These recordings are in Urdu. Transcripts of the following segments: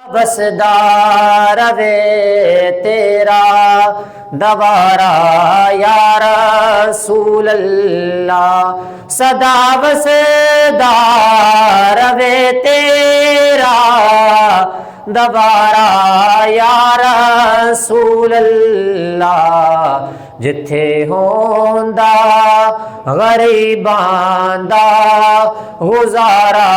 بسدار وے تیرا دوارا یا رسول اللہ، صدا بسدار وے تیرا دوارا یا رسول اللہ، جتھے ہوندا غریباں دا گزارا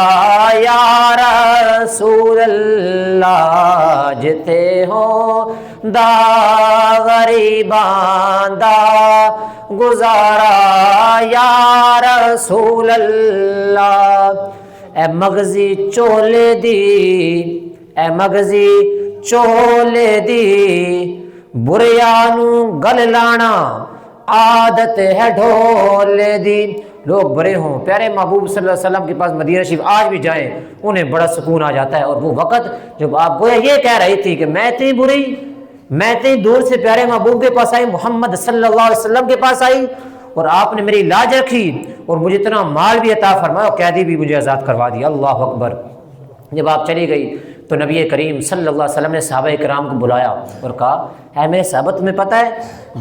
یا رسول اللہ، جتھے ہوندا غریباں دا گزارا یا رسول اللہ۔ اے مغزی چولے دی، اے مغزی چولے دی، بریانو گل لانا عادت ہے ڈھولے دی۔ لوگ برے ہوں، پیارے محبوب صلی اللہ علیہ وسلم کے پاس مدینہ شریف آج بھی جائیں انہیں بڑا سکون آ جاتا ہے۔ اور وہ وقت جب آپ گویا یہ کہہ رہی تھی کہ میں اتنی بری، میں اتنی دور سے پیارے محبوب کے پاس آئی، محمد صلی اللہ علیہ وسلم کے پاس آئی، اور آپ نے میری لاج رکھی اور مجھے اتنا مال بھی عطا فرمایا اور قیدی بھی مجھے آزاد کروا دیا۔ اللہ اکبر۔ جب آپ چلی گئی تو نبی کریم صلی اللہ علیہ وسلم نے صحابہ کرام کو بلایا اور کہا اے میرے صحابہ، تمہیں پتہ ہے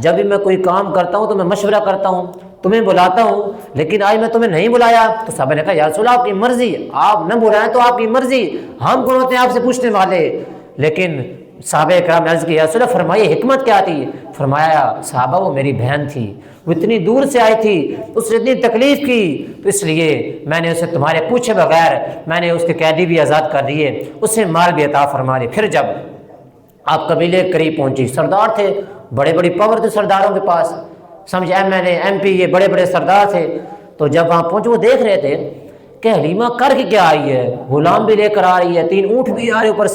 جب بھی میں کوئی کام کرتا ہوں تو میں مشورہ کرتا ہوں، تمہیں بلاتا ہوں، لیکن آج میں تمہیں نہیں بلایا۔ تو صحابہ نے کہا یا رسول اللہ آپ کی مرضی، آپ نہ بلائیں تو آپ کی مرضی، ہم کون ہوتے ہیں آپ سے پوچھنے والے۔ لیکن صحابہ کرام نے عرض کی یا رسول اللہ فرمائیے حکمت کیا تھی؟ فرمایا صحابہ وہ میری بہن تھی، وہ اتنی دور سے آئی تھی، اس نے اتنی تکلیف کی، تو اس لیے میں نے اسے تمہارے پوچھے بغیر میں نے اس کے قیدی بھی آزاد کر دیے، اسے مال بھی عطا فرما دی۔ پھر جب آپ قبیلے کے قریب پہنچی، سردار تھے، بڑے بڑی پاور تھے سرداروں کے پاس، سمجھ M L A M P یہ بڑے بڑے سردار تھے۔ تو جب وہاں پہنچے وہ دیکھ رہے تھے کہ حلیمہ کر کے کیا آئی ہے، غلام بھی لے کر آ رہی ہے، 3 اونٹ بھی آ رہے اوپر